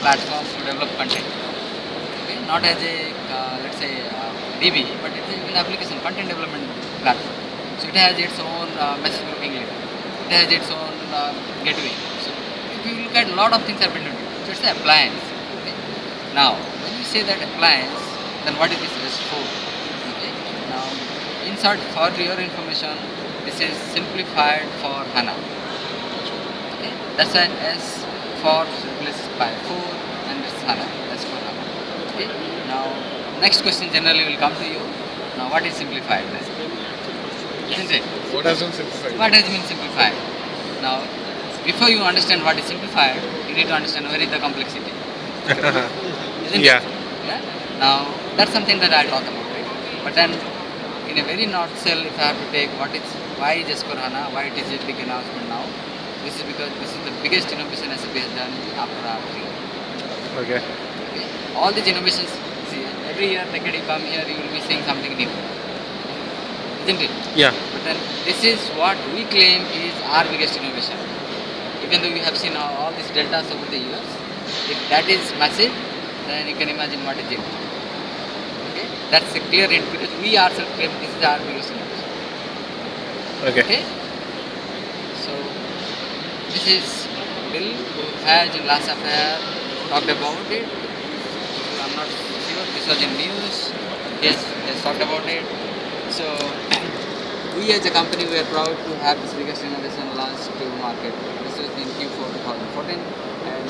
platform to develop content. Okay, not as a let's say DB, but it is an application content development platform. So it has its own message broking layer. It has its own gateway. So if you look at a lot of things are built into it. So it's an appliance. Okay. Now when you say that appliance, then what is this REST4? Okay. Now in short, for your information, this is simplified for HANA. Okay. That's why S for replaces by 4 and it's HANA. That's for HANA. Okay. Now next question generally will come to you. Now what is simplified then? Isn't it? What has been simplified? What has been simplified? Now, before you understand what is simplified, you need to understand where is the complexity. Isn't Yeah. it? Yeah. Now, that's something that I'll talk about. Right? But then, in a very nutshell, if I have to take why is S/4HANA, why it is a big announcement now, this is because this is the biggest innovation SAP has done after R3. Okay. Okay. All these innovations, see, every year, like you come here, you will be seeing something new. Isn't it? Yeah. But then this is what we claim is our biggest innovation. Even though we have seen all these deltas over the years, if that is massive, then you can imagine what is it. Okay? That's a clear hint because we ourselves claim this is our biggest innovation. Okay. So this is Bill who has in last affair talked about it. I'm not sure, this was in news. Yes, he has talked about it. So we as a company we are proud to have this biggest innovation launched to market. This is in Q4 2014. And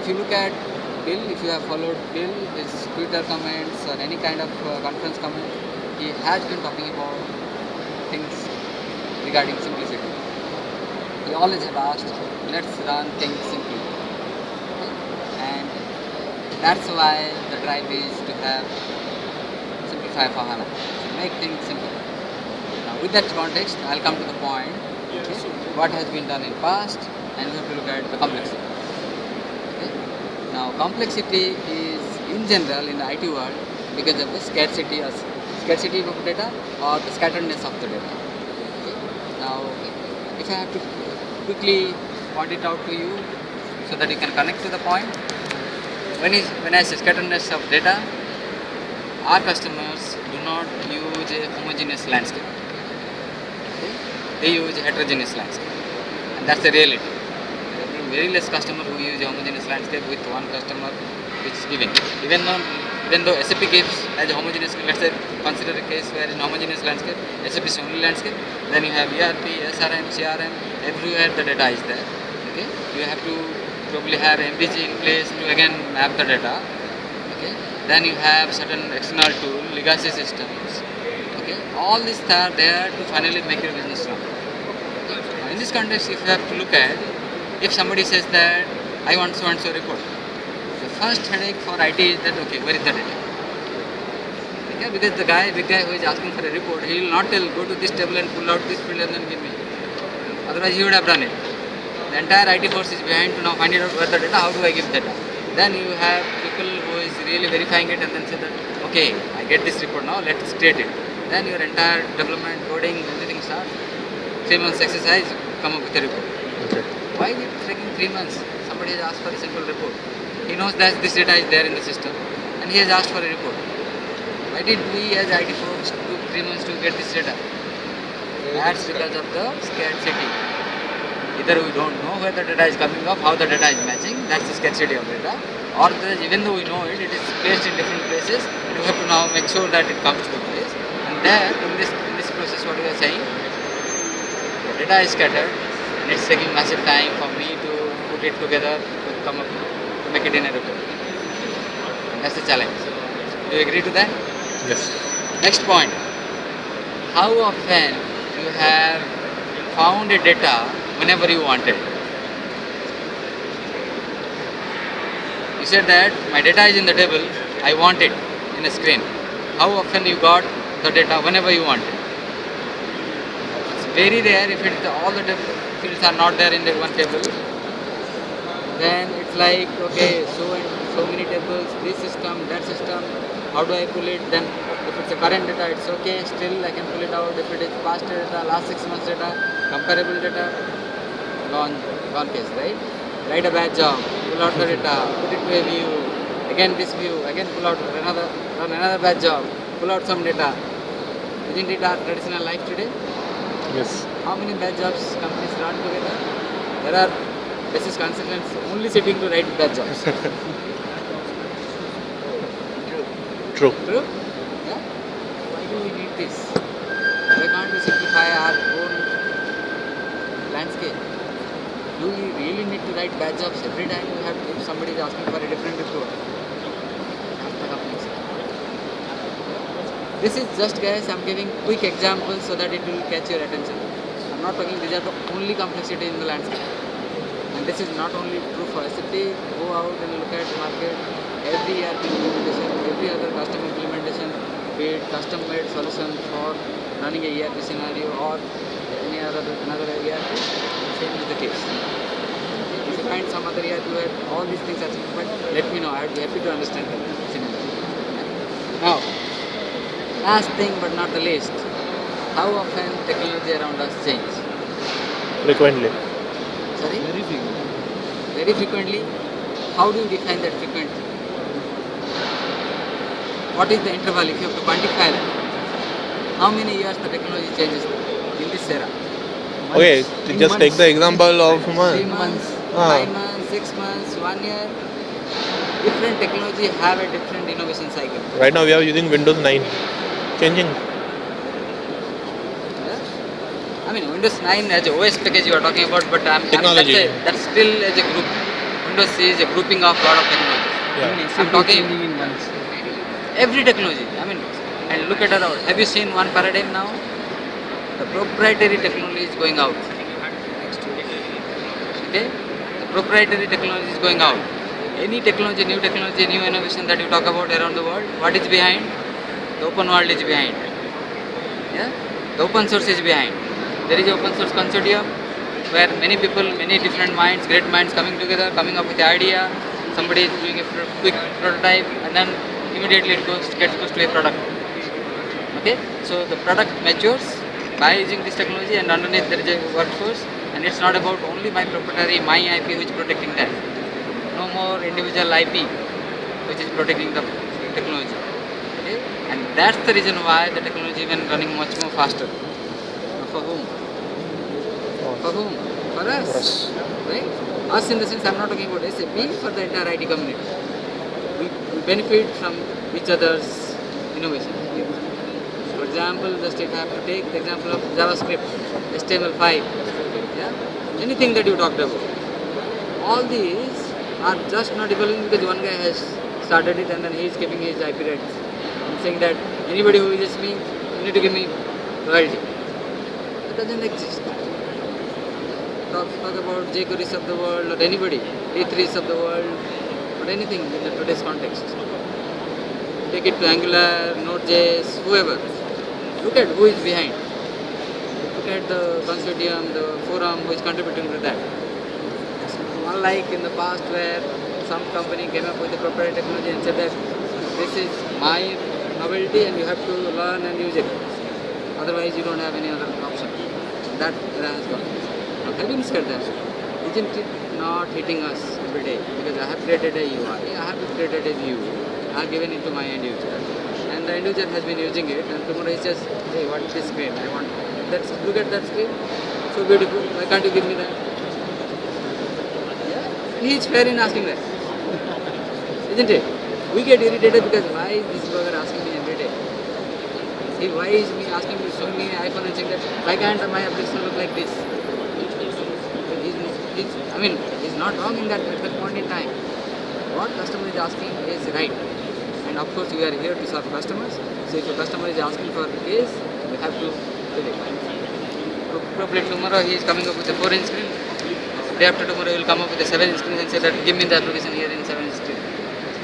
if you look at Bill, if you have followed Bill, his Twitter comments or any kind of conference comment, he has been talking about things regarding simplicity. He always have asked, let's run things simply. Okay? And that's why the drive is to have simplify for HANA. So make things simple. Now with that context, I'll come to the point. Okay? What has been done in past, and we have to look at the complexity. Okay? Now complexity is in general in the IT world because of the scarcity of data or the scatteredness of the data. Okay? Now if I have to quickly point it out to you so that you can connect to the point. When I say scatteredness of data, our customers do not use a homogeneous landscape. Okay? They use a heterogeneous landscape. And that's the reality. There are very less customers who use a homogeneous landscape with one customer which is given. Even though SAP gives as a homogeneous, let's say consider a case where in homogeneous landscape, SAP is only landscape, then you have ERP, SRM, CRM, everywhere the data is there. Okay? You have to probably have MDG in place to again map the data. Okay? Then you have certain external tool, legacy systems. Okay? All these are there to finally make your business run. Okay? In this context, if you have to look at, if somebody says that I want so and so report, the first headache for IT is that okay, where is the data? Okay? Because the big guy who is asking for a report, he will not tell go to this table and pull out this field and then give me. Otherwise, he would have done it. The entire IT force is behind to now find out where the data, how do I give data. Then you have people who is really verifying it and then say that, okay, I get this report now, let's create it. Then your entire development, coding, everything starts. 3 months exercise, come up with a report. Okay. Why is it taking 3 months? Somebody has asked for a simple report. He knows that this data is there in the system and he has asked for a report. Why did we as IT folks took 3 months to get this data? That's because of the scarcity. Either we don't know where the data is coming from, how the data is matching, that's the scarcity of data. Or even though we know it, it is placed in different places, and we have to now make sure that it comes to the place. And there, in this process, what we are saying, the data is scattered, and it's taking massive time for me to put it together, to make it in a report. And that's the challenge. Do you agree to that? Yes. Next point. How often you have found a data whenever you wanted? You said that my data is in the table, I want it in a screen. How often you got the data whenever you wanted? It's very rare if all the fields are not there in the one table. Then it's like, okay, so many tables, this system, that system, how do I pull it? Then if it's a current data, it's okay, still I can pull it out. If it is past data, last 6 months data, comparable data, gone case, right? Write a bad job, pull out the data, put it to a view, again this view, again pull out run another batch job, pull out some data. Isn't it our traditional life today? Yes. How many batch jobs companies run together? There are basis consultants only sitting to write batch jobs. True. True? Yeah? Why do we need this? Why can't we simplify our own landscape? Do we really need to write batch jobs every time we have, if somebody is asking for a different report? Ask the companies. This is just, guys, I'm giving quick examples so that it will catch your attention. I'm not talking these are the only complexity in the landscape. And this is not only true for SAP. Go out and look at market. Every ERP implementation, every other custom implementation, be it custom made solution for running a ERP scenario or any another ERP, same is the case. If you find some other ERP where all these things are simplified, let me know. I would be happy to understand the scenario. Now, last thing but not the least, how often technology around us change? Frequently. Sorry? Very frequently. How do you define that frequently? What is the interval if you have to quantify that? How many years the technology changes in this era? Okay, In just take months. the example of 3 month. months, Ah. 5 months, 6 months, 1 year. Different technology have a different innovation cycle. Right now we are using Windows 9. Changing. Yeah? I mean, Windows 9 as a OS package you are talking about, but Technology. that's still as a group. Windows is a grouping of lot of technology. Yeah. I'm talking every technology. I mean, and look at around. Have you seen one paradigm now? The proprietary technology is going out. Okay? The proprietary technology is going out. Any technology, new innovation that you talk about around the world, what is behind? The open world is behind. Yeah? The open source is behind. There is an open source consortium where many people, many different minds, great minds coming together, coming up with the idea. Somebody is doing a quick prototype and then immediately it gets pushed to a product. Okay? So the product matures by using this technology and underneath there is a workforce and it's not about only my proprietary, my IP which is protecting that. No more individual IP which is protecting the technology. Okay? And that's the reason why the technology is even running much more faster. For whom? For whom? For us. Right? Us in the sense I'm not talking about SAP, for the entire IT community. We benefit from each other's innovation. For example, just if I have to take the example of JavaScript, HTML5, yeah? Anything that you talked about. All these are just not evolving because one guy has started it and then he is keeping his IP rights and saying that anybody who uses me, you need to give me royalty. It doesn't exist. Talk about jQuery of the world or anybody, D3s of the world, or anything in the today's context. Take it to Angular, Node.js, whoever. Look at who is behind. Look at the consortium, the forum who is contributing to that. It's unlike in the past where some company came up with a proprietary technology and said that this is my novelty and you have to learn and use it. Otherwise you don't have any other option. That era has gone. Now having said that, isn't it not hitting us every day? Because I have created a UI, I have created a view, I have given it to my end user. And the end user has been using it and tomorrow he says, hey, what is this screen? I want that. Look at that screen. So beautiful. Why can't you give me that? Yeah. And he is fair in asking that. Isn't it? We get irritated because why is this blogger asking me every day? See, why is me asking me, showing me an iPhone and saying that why can't my application look like this? He's not wrong in that at that point in time. What customer is asking is right. And of course, we are here to serve customers. So if a customer is asking for a case, we have to do it. Probably tomorrow he is coming up with a 4-inch screen. Day after tomorrow he will come up with a 7-inch screen and say that give me the application here in 7-inch screen.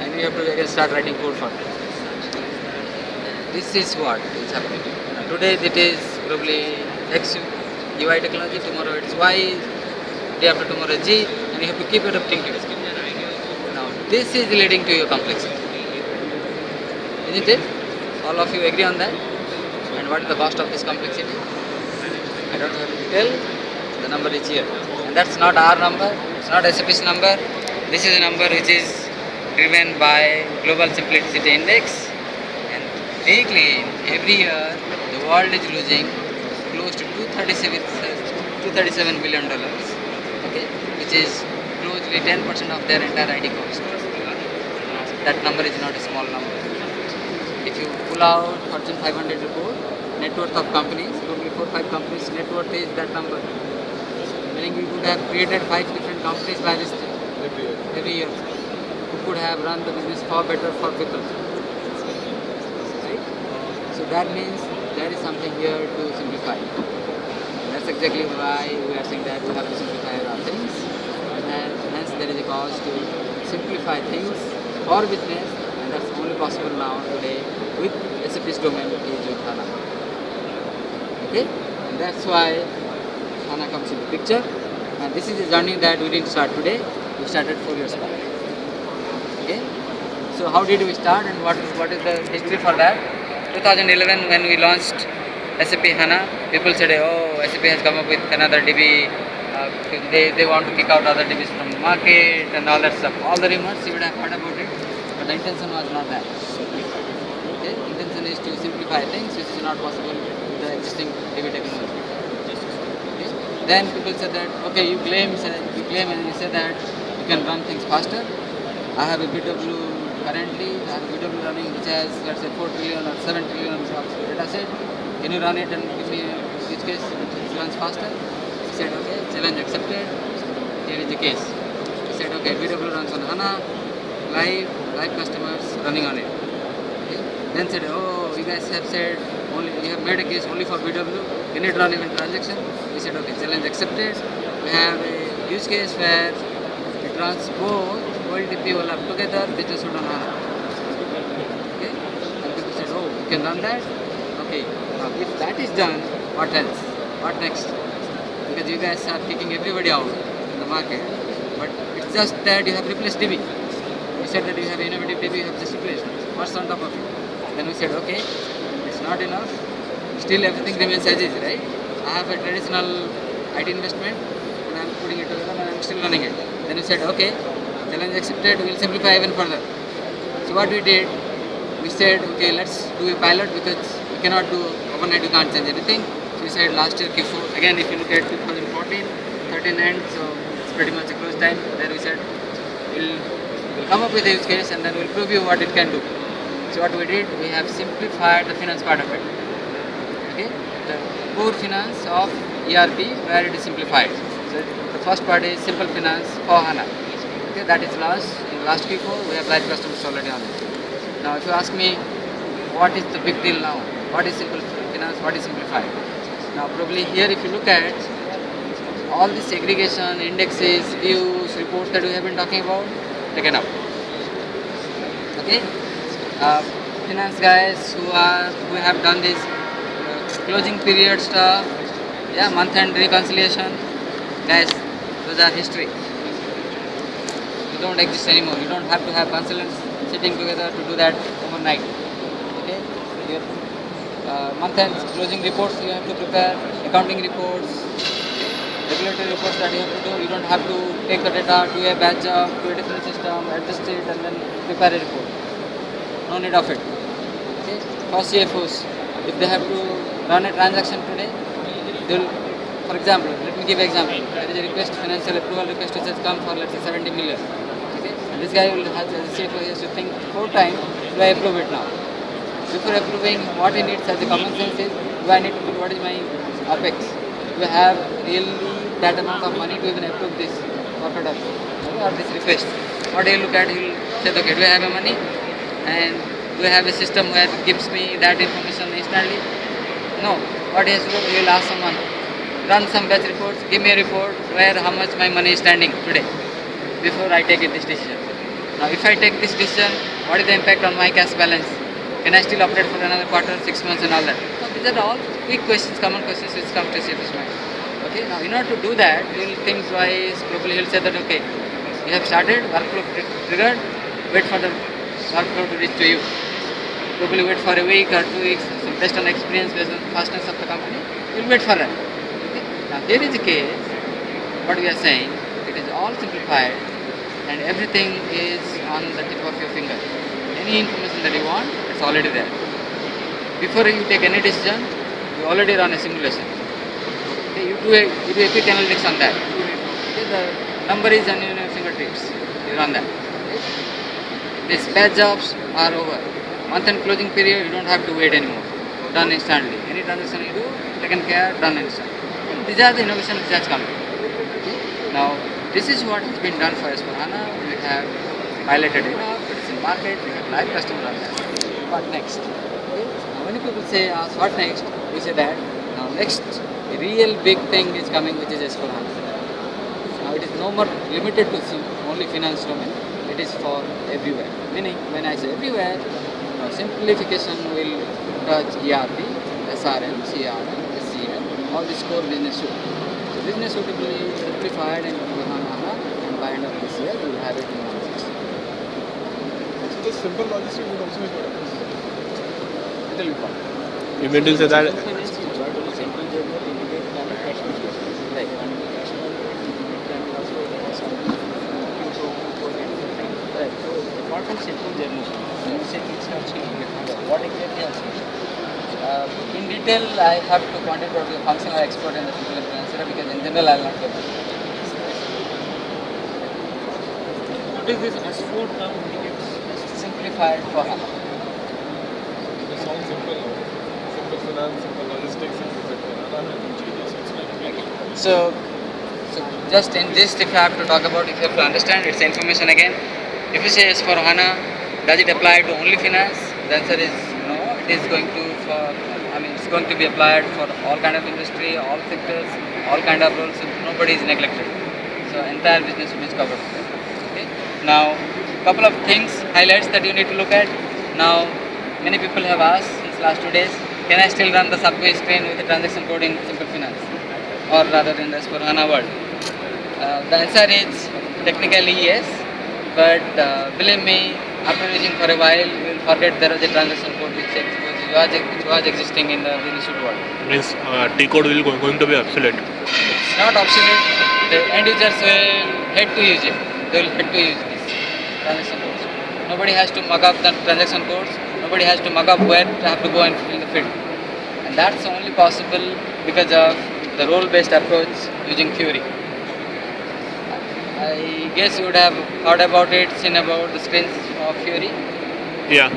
And you have to again start writing code for it. This is what is happening. Today it is probably X UI technology, tomorrow it's Y, day after tomorrow G, and you have to keep adapting to it. Now this is leading to your complexity. Isn't it? All of you agree on that? And what is the cost of this complexity? I don't have to tell, the number is here. And that's not our number, it's not SAP's number, This is a number which is driven by Global Simplicity Index, and they claim every year the world is losing close to 237 billion dollars. Okay, which is closely 10% of their entire ID cost. That number is not a small number. If you pull out Fortune 500 report, net worth of companies, totally 4-5 companies, net worth is that number. Meaning we could have created 5 different companies by this every year. Who could have run the business far better for people. Right? So that means there is something here to simplify. That's exactly why we are saying that we have to simplify our things. And hence there is a cause to simplify things for business, and that's only possible now today with SAP's domain is with HANA. Okay? And that's why HANA comes into picture. And this is a journey that we didn't start today, we started 4 years back. Okay? So how did we start and what is the history for that? 2011 when we launched SAP HANA, people said, oh, SAP has come up with another DB, they want to kick out other DBs from the market and all that stuff. All the rumors, you would have heard about it, but the intention was not that. Okay? Intention is to simplify things which is not possible with the existing DB technology. Okay? Then people said that, okay, you claim and you say that you can run things faster. I have a BW currently, I have a BW running which has, let's say, 4 trillion or 7 trillion of data set. Can you run it and give me which case it runs faster? He said, okay, challenge accepted. Here is the case. He said, okay, BW runs on HANA, live customers running on it. Okay. Then said, oh, you guys have said only you have made a case only for BW. Can it run even transaction? We said, okay, challenge accepted. We have a use case where it runs both OLTP OLAP together, business would on HANA. Okay? And people said, oh, you can run that? Okay. Now, if that is done, what else? What next? Because you guys are kicking everybody out in the market, but it's just that you have replaced DB. You said that you have innovative DB, you have just replaced. What's on top of it? Then we said, okay, it's not enough. Still everything remains as is, right? I have a traditional IT investment and I'm putting it together and I'm still running it. Then we said, okay, challenge accepted, we'll simplify even further. So what we did, we said, okay, let's do a pilot because we cannot do overnight, we can't change anything. So we said last year Q4, again if you look at 2014, 13 end, so it's pretty much a close time. Then we said, we'll come up with a use case and then we'll prove you what it can do. So what we did, we have simplified the finance part of it. Okay, the core finance of ERP where it is simplified. So the first part is simple finance for HANA. Okay, that is last Q4, we have live customers already on it. Now if you ask me, what is the big deal now? What is simple finance? What is simplified? Now probably here if you look at all this segregation, indexes, views, reports that we have been talking about, taken out. Okay, finance guys who have done this closing period stuff, yeah, month end reconciliation, guys, those are history. They don't exist anymore. You don't have to have consultants sitting together to do that overnight. Okay, your month end closing reports you have to prepare, accounting reports, regulatory reports that you have to do. You don't have to take the data, do a batch job, do a different system, adjust it and then prepare a report. No need of it. Okay, for CFOs, if they have to run a transaction today, they will, for example, let me give an example. There is a request, financial approval request which has come for let's say 70 million. Okay, and this guy will have, as a CFO, he has to think 4 times, do I approve it now? Before approving, what he needs as a common sense is, do I need to put what is my OPEX? Do I have really that amount of money to even approve this work order or this request? What he will look at, he will say, okay, do I have a money? And do I have a system where it gives me that information instantly? No. What he has to do, he will ask someone, run some batch reports, give me a report where how much my money is standing today before I take this decision. Now if I take this decision, what is the impact on my cash balance? Can I still operate for another quarter, 6 months and all that? So these are all quick questions, common questions which come to CFO's mind. Okay, now in order to do that, you will think twice, probably he will say that, okay, you have started, workflow triggered, wait for the workflow to reach to you. Probably wait for a week or 2 weeks, so based on experience, based on fastness of the company, you will wait for that. Okay? Now here is the case, what we are saying, it is all simplified and everything is on the tip of your finger. Any information that you want, it's already there. Before you take any decision, you already run a simulation. Okay, you do a quick analytics on that. Okay, the number is on your fingertips. You run that. Okay. These batch jobs are over. Month end closing period, you don't have to wait anymore. Done instantly. Any transaction you do, taken care, done instantly. These are the innovation which has come. Now, this is what has been done for S/4HANA. We have piloted it up, it is in market, we have live customer on that. What next? Okay. Now, many people say, ask what next? We say that now next, a real big thing is coming, which is S/4HANA. Now, it is no more limited to only finance domain. It is for everywhere. Meaning, when I say everywhere, simplification will touch ERP, SRM, CRM, SCM, all these core business suite. So business suite will be simplified and HANA, and by end of this year you will have it in one place. So the simple logistics would also be better. It will be fun. You mean to say that Right. Right. Apart from simple journey, you say it's not changing. What exactly else? In detail, I have to point it out to a functional expert in the simple answer because in general I will not get it. What is this S4 term indicates? Simplified for HANA. It sounds simple. Simple finance, simple logistics, simple HANA and changes. It's like So just in gist, if I have to talk about, if you have to understand, it's information again. If you say S for HANA, does it apply to only finance? The answer is no. It is going to it's going to be applied for all kind of industry, all sectors, all kind of roles. Nobody is neglected. So entire business is covered. Okay. Now, couple of things, highlights that you need to look at. Now, many people have asked since last 2 days, can I still run the subway screen with the transaction code in Simple Finance, or rather in the S/4HANA world? The answer is technically yes, but believe me, after using for a while, you will forget there is a transaction code which was existing in the business world. means T code will going to be obsolete? It's not obsolete. The end users will hate to use it. They will hate to use this transaction codes. Nobody has to mug up the transaction codes. Nobody has to mug up where to have to go and fill the field. And that's only possible because of the role-based approach using Fury. I guess you would have heard about it, seen about the screens of Fury. Yeah.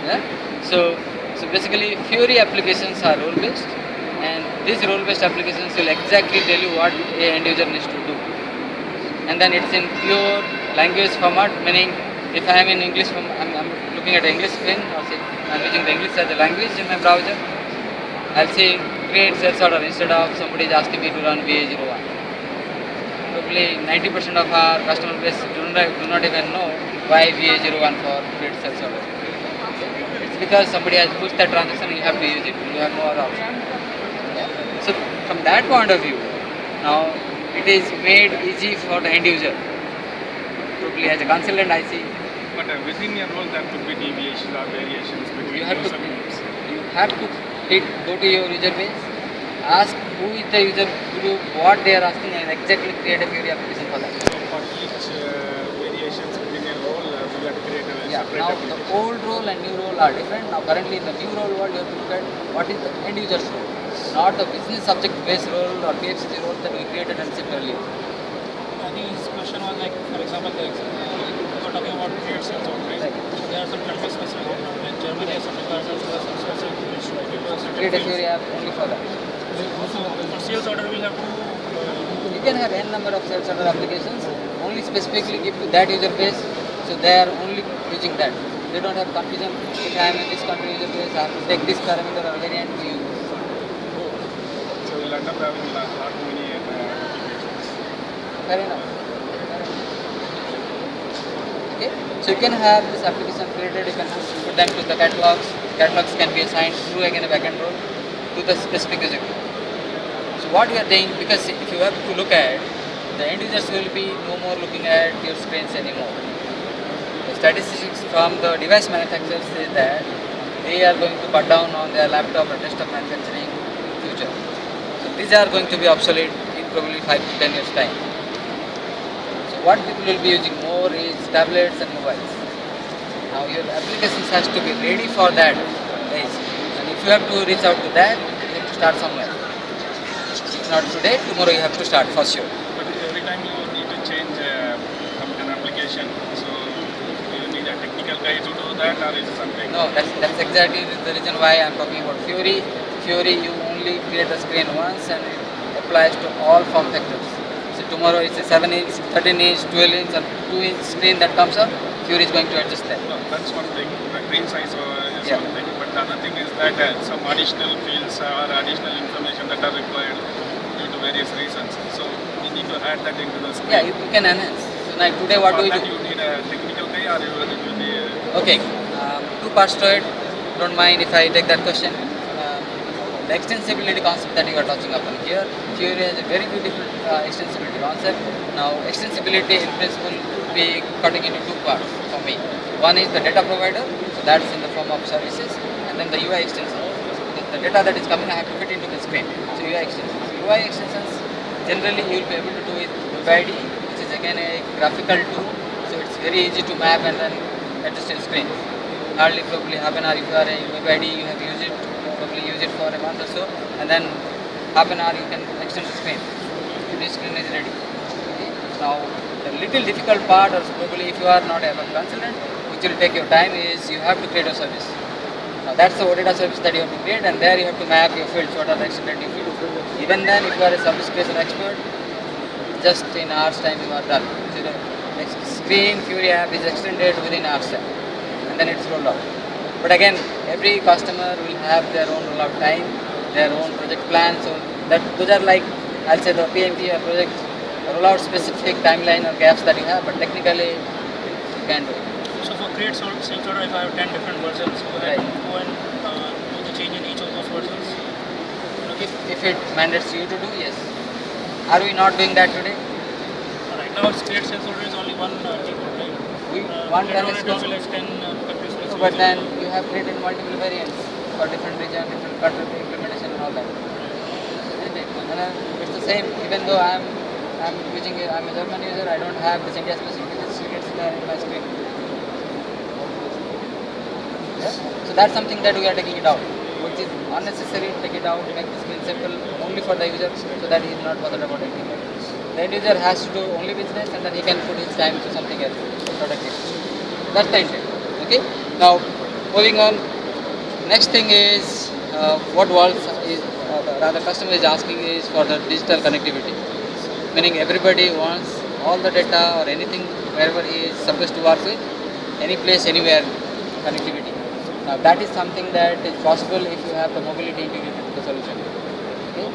Yeah? So basically Fury applications are role based, and these role based applications will exactly tell you what a end user needs to do. And then it's in pure language format, meaning if I am in English, I'm looking at English screen, or say I'm using the English as a language in my browser, I'll say create sales order instead of somebody is asking me to run VA01. Probably 90% of our customer base do not even know why VA01 for create sales order. It's because somebody has pushed that transaction and you have to use it. You have no other option. Yeah. So from that point of view, now it is made easy for the end user. Probably as a consultant I see. But within your role, there could be deviations or variations between You have to user go to your user base, ask who is the user group, what they are asking, and exactly create a Fury application for that. So for each variations within your role, you have to create a separate Now application. the old role and new role are different. Now currently in the new role world, you have to look at what is the end user's role, not the business subject based role or PFCG role that we created and set earlier. His question was like, for example, we were talking about trade sales order, right? Right. So there are some country specific orders. In Germany, has some requirements, there are some specific Create a Fury app only for that. Also, for sales order, we'll have to. You can have n number of sales order applications, only specifically give to that user base, so they are only using that. They don't have confusion. If I am in this country user base, I have to take this parameter or variant to use this. So we'll end up having a lot many applications. Fair enough. Okay, so you can have this application created, you can put them to the catalogs. Catalogs can be assigned through again a backend role to the specific user group. So what we are saying, because if you have to look at, the end users will be no more looking at your screens anymore. The statistics from the device manufacturers say that they are going to cut down on their laptop or desktop manufacturing in future. So these are going to be obsolete in probably 5 to 10 years time. So what people will be using more tablets and mobiles. Now your applications has to be ready for that age. And if you have to reach out to that, you have to start somewhere. If not today, tomorrow you have to start for sure. But every time you need to change an application, so you need a technical guy to do that, or is it something? No, that's exactly the reason why I'm talking about Fury. Fury, you only create the screen once and it applies to all form factors. So tomorrow it's a 7-inch, 13-inch, 12-inch or 2-inch screen that comes up, Fury is going to adjust that. No, that's one thing. The screen size is Yeah. one thing. But the other thing is that some additional fields or additional information that are required due to various reasons. So we need to add that into the screen. Yeah, you can enhance. So now today what For do we that do? you need a technical guy, or it will be. Okay, two parts to it. Don't mind if I take that question. The extensibility concept that you are touching upon here, Fury has a very beautiful extensibility concept. Now, extensibility in principle would be cutting into two parts for me. One is the data provider, so that's in the form of services, and then the UI extension. The data that is coming, I have to fit into the screen. So UI extensions. UI extensions, generally you will be able to do with WebID, which is again a graphical tool. So it's very easy to map and then adjust in screen. Hardly probably half an hour if you are a WebID, you have used it, probably use it for a month or so, and then half an hour you can extend the screen. The screen is ready. Okay. Now, the little difficult part, or probably if you are not a web consultant, which will take your time, is you have to create a service. Now, that's the OData service that you have to create, and there you have to map your fields, what are the extended fields. Even then, if you are a service creation expert, just in hours time you are done. So the next screen Fury app is extended within hours time, and then it's rolled out. But again, every customer will have their own rollout time, their own project plan. So that those are like, I'll say the PMP or project rollout specific timeline or gaps that you have. But technically, you can do it. So for create sales order, if I have 10 different versions, so I Right. have to go and do the change in each of those versions. If it mandates you to do, yes. Are we not doing that today? Right now, it's create sales order is only one G-code, right? We one later time on is it will be like 10 countries. No, but then you have created multiple variants for different region, different country implementation and all that. Isn't it? And then it's the same. Even though I'm using it, I'm a German user, I don't have this India specific secrets in my screen. Yeah? So that's something that we are taking it out, which is unnecessary. Take it out, make the screen simple only for the user, so that he is not bothered about anything else. The end user has to do only business, and then he can put his time to something else, productive. That's the intent. Okay. Now, moving on. Next thing is what Valve is rather customer is asking is for the digital connectivity. Meaning everybody wants all the data or anything wherever he is supposed to work with, any place, anywhere connectivity. Now that is something that is possible if you have the mobility integrated to the solution. Okay.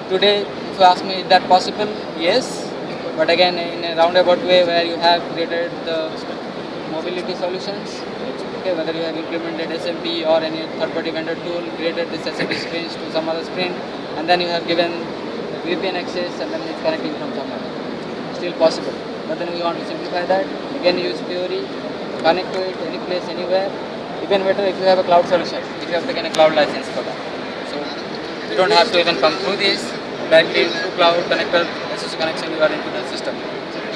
Today, if you ask me, is that possible? Yes. But again, in a roundabout way where you have created the mobility solutions, okay, whether you have implemented SMP or any third-party vendor tool, created this SMP screens to some other screen, and then you have given VPN access and then it's connecting from somewhere. Still possible. But then we want to simplify that. Again, use Fury, connect to it any place, anywhere. Even better if you have a cloud solution, if you have taken a cloud license for that. So you don't have to even come through this. Directly through cloud connector, SSH connection, you are into the system.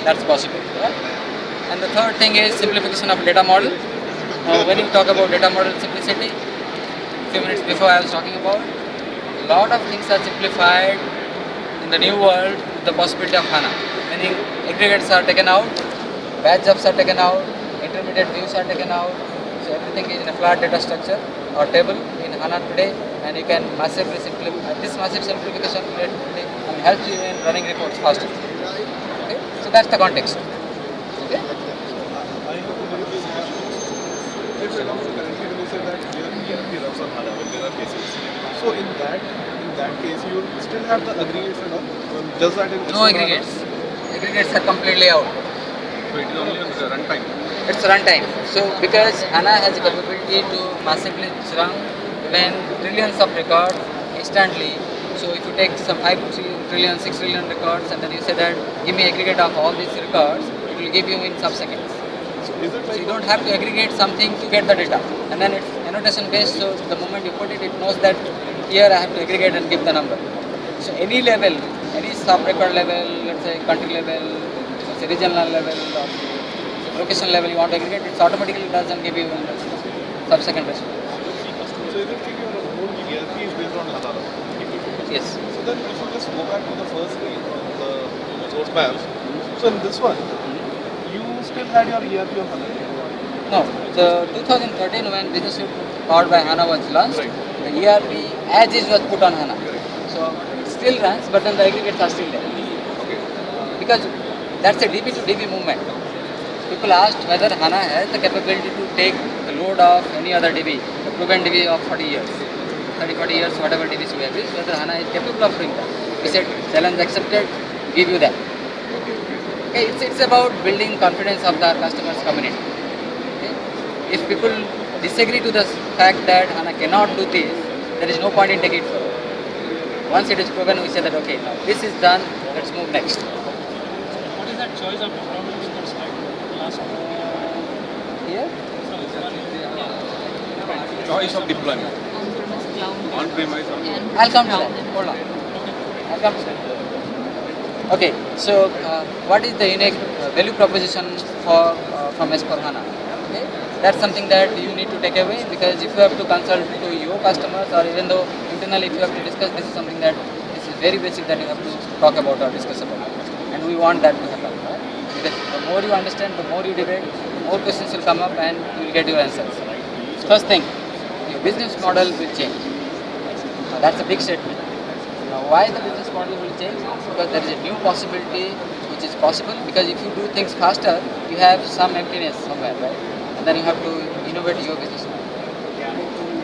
That's possible. Yeah? And the third thing is simplification of data model. When you talk about data model simplicity, a few minutes before I was talking about, a lot of things are simplified in the new world with the possibility of HANA. Meaning aggregates are taken out, batch jobs are taken out, intermediate views are taken out. So everything is in a flat data structure or table in HANA today, and you can massively simplify. This massive simplification helps you in running reports faster. Okay? So that's the context. Okay? I have a very basic question. Let's say now currently when you say that your ERP runs on HANA when there are cases. So in that case you still have the aggregates and all. Does that in No aggregates. Aggregates are completely out. So it is only on the runtime. It's runtime. So because HANA has the capability to massively run when trillions of records instantly. So if you take some 5 trillion, 6 trillion records and then you say that give me aggregate of all these records, it will give you in sub-seconds. So is it So like you don't have to aggregate something to get the data. And then it's annotation based, so the moment you put it, it knows that here I have to aggregate and give the number. So any level, any sub-record level, let's say country level, let's say regional level, or location level you want to aggregate, it automatically doesn't give you sub-second response. So if you think your whole ERP is based on HANA, Yes. so then if you just go back to the first screen, the source maps, so in this one, you still had your ERP on HANA. No, the 2013 when Business Suite powered by HANA was launched, Right. the ERP as is was put on HANA. So it still runs, but then the aggregates are still there. Okay. Because that's a DB to DB movement. People asked whether HANA has the capability to take the load of any other DB, the proven DB of 40 years, 30, 40 years, whatever DBs we have used, whether HANA is capable of doing that. We said, challenge accepted, give you that. Okay, it's about building confidence of the customers community. Okay? If people disagree to the fact that HANA cannot do this, there is no point in taking it further. Once it is proven, we say that okay, now this is done, let's move next. What is that choice of deployment that's like the last one? Here? So it's one, yeah. Choice of deployment. On-premise cloud. On-premise or and I'll come to cloud. that. Hold on. I'll come to that. Okay, so what is the unique value proposition for from S/4HANA? Okay, that's something that you need to take away, because if you have to consult to your customers, or even though internally if you have to discuss, this is something that this is very basic that you have to talk about or discuss about, and we want that to happen. Right? Because the more you understand, the more you debate, the more questions will come up, and you will get your answers. First thing, your business model will change. Now, that's a big statement. Now, why the business model will change? Because there is a new possibility which is possible, because if you do things faster, you have some emptiness somewhere, right? And then you have to innovate your business model.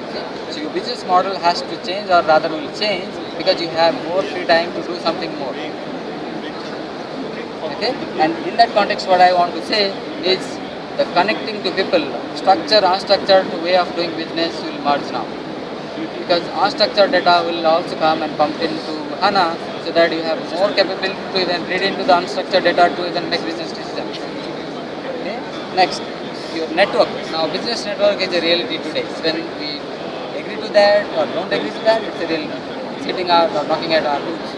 Okay? So your business model has to change, or rather will change, because you have more free time to do something more. Okay? And in that context, what I want to say is the connecting to people, structure, unstructured way of doing business will merge now. Because unstructured data will also come and pumped into HANA, so that you have more capability to even read into the unstructured data to even make business decisions. Okay? Next, your network. Now, business network is a reality today. When we agree to that or don't agree to that, it's a reality. It's hitting our or knocking at our doors.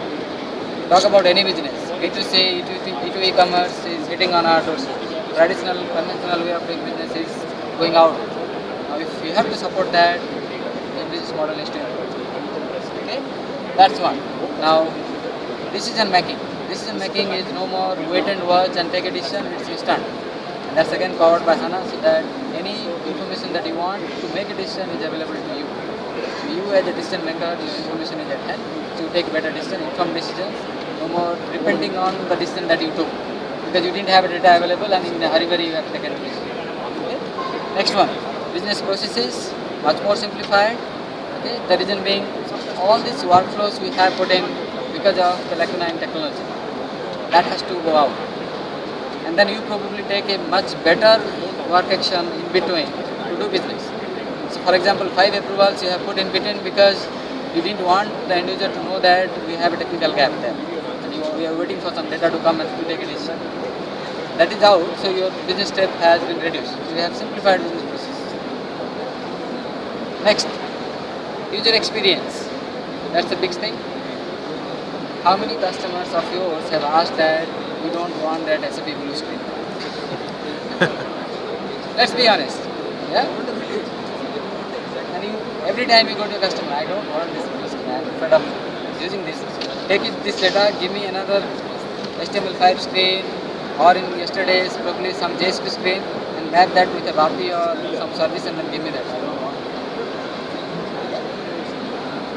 Talk about any business. B2C, E2 e-commerce is hitting on our doors. Traditional, conventional way of doing business is going out. Now, if you have to support that, the business model is to improve. Okay, that's one. Now, decision making. Decision making is no more wait and watch and take a decision. It's instant. And that's again powered by HANA, so that any information that you want to make a decision is available to you. So you as a decision maker, your information is at hand. So you take better decision, informed decisions. No more depending on the decision that you took, because you didn't have data available and in a hurry you have taken a decision. Okay? Next one, business processes, much more simplified. Okay? The reason being, all these workflows we have put in because of the Lacuna technology. That has to go out. And then you probably take a much better work action in between to do business. So for example, 5 approvals you have put in between because you didn't want the end user to know that we have a technical gap there. We are waiting for some data to come and to take a decision. That is out, so your business step has been reduced. So we have simplified business process. Next, user experience. That's the big thing. How many customers of yours have asked that we don't want that SAP blue screen? Let's be honest. Yeah? And every time you go to a customer, I don't want this blue screen. I'm fed up using this. Take this data, give me another HTML5 screen, or in yesterday's probably some JSP screen, and map that with a RAPI or some service and then give me that. I don't want.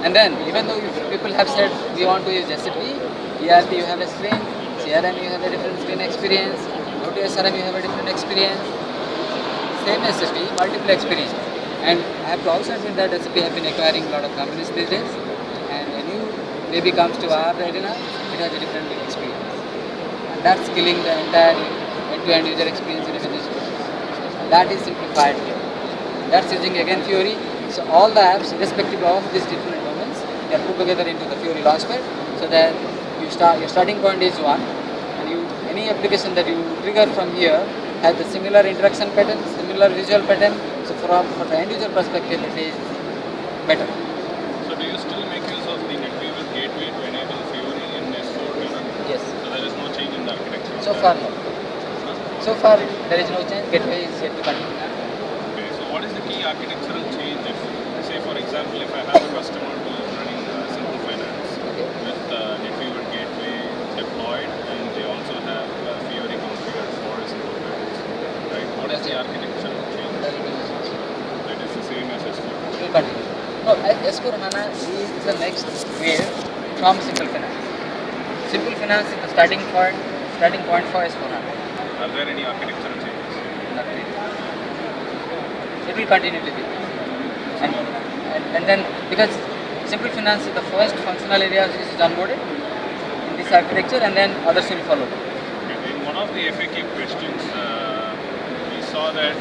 And then, even though people have said we want to use SAP, ERP you have a screen, CRM you have a different screen experience, go to SRM you have a different experience, same SAP, multiple experience. And I have to also admit that SAP have been acquiring a lot of companies these days, and when you maybe comes to our arena, it has a different experience. And that's killing the entire end-to-end user experience in a business process. And that is simplified here. That's using again Fiori. So all the apps, irrespective of these different domains, they are put together into the Fiori launchpad, so that your starting point is one, and any application that you trigger from here has the similar interaction pattern, similar visual pattern. So from the end user perspective, it is better. So do you still make use of the NetWeaver gateway to enable Fiori in S4? Yes. So there is no change in the architecture? So far, no. So far, there is no change. Gateway is yet to continue. Okay, so what is the key architectural change if, say for example, if I have a customer who is running Simple Finance Okay. with NetWeaver Gateway deployed and they also have Fiori configured for Simple Finance, right? What is the architectural change? That will be That is the same as S4. it will continue. No, S4 HANA is the next wave from Simple Finance. Simple Finance is the starting point for S4 HANA. Are there any architectural changes? Not really. It will continue to be. And then, because Simple Finance is the first functional area which is onboarded in this architecture, and then others will follow. In one of the FAQ questions, we saw that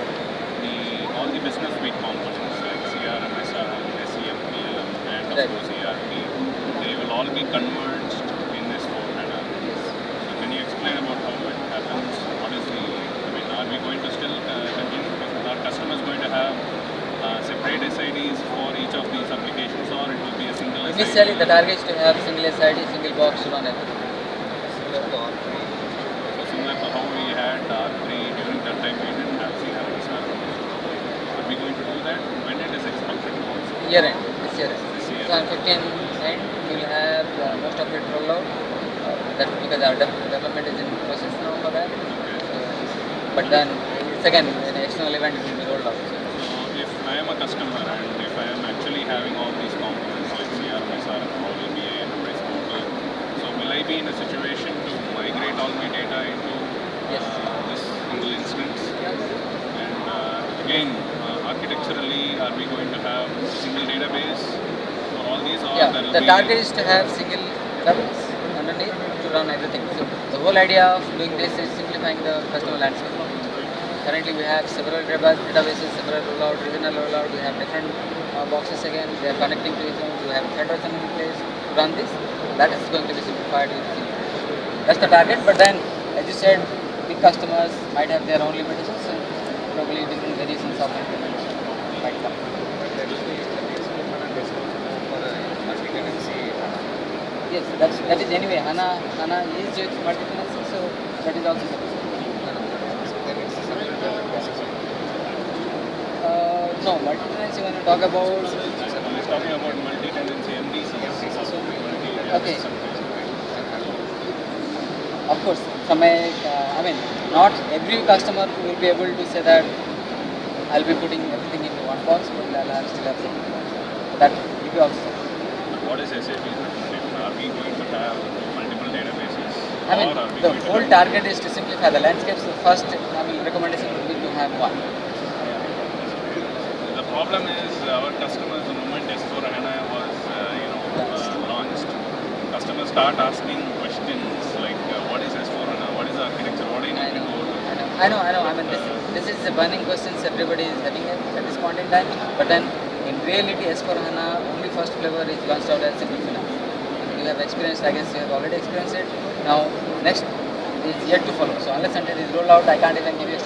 all the business suite components like CRM, SRM, SEM, PLM, and of Right. course ERP, they will all be converged in S4 HANA. So can you explain about how it happens? What is the, I mean, are we going to still continue? Are customers going to have separate SIDs for each of these applications, or it will be a single SID? Initially, the target is to have single SID, single box to run everything. So similar to how we had R3 during that time, we didn't have CRM. Are we going to do that? When it is expected to also? Year end, this year end. This year. So on 15 end, we will have most of it rolled out. That because our development is in process now for that. But then it's again an external event, it will be rolled out. So if I am a customer and if I am actually having all these components like CRM, SRM, or LBA, enterprise portal, so will I be in a situation to migrate all my data into Yes. this single instance? And again, architecturally, are we going to have single database for all these, or Yeah, there will the be target is to have single database underneath to run everything. So the whole idea of doing this is simplifying the customer landscape. Currently we have several databases, several rollout, regional rollout, we have different boxes again, they are connecting to each other, we have federation in place to run this. That is going to be simplified with Simple. That's the target, but then as you said, big customers might have their own limitations and probably different variations of implementation might come. Yes, that is anyway. HANA is with multi-tenancy, so that is also possible. No, multi-tenancy when you talk about, He's talking about multi-tenancy MDC. okay, of course, from a, I mean, not every customer will be able to say that I'll be putting everything into one box, but I'll have still have something. That will be also. What is SAP's recommendation? Are we going to have multiple databases? I mean, or are we the going to whole have target is to simplify the landscape. So first, recommendation would be to have one. The problem is our customers, the moment S4 HANA was launched, customers start asking questions like what is S4 HANA, what is the architecture, what do you need to go to? I know. I mean, this is a burning questions everybody is having at this point in time. But then, in reality, S4 HANA only first flavor is launched out as Simple Finance. You have experienced, I guess you have already experienced it. Now, next is yet to follow. So unless until it is rolled out, I can't even give you a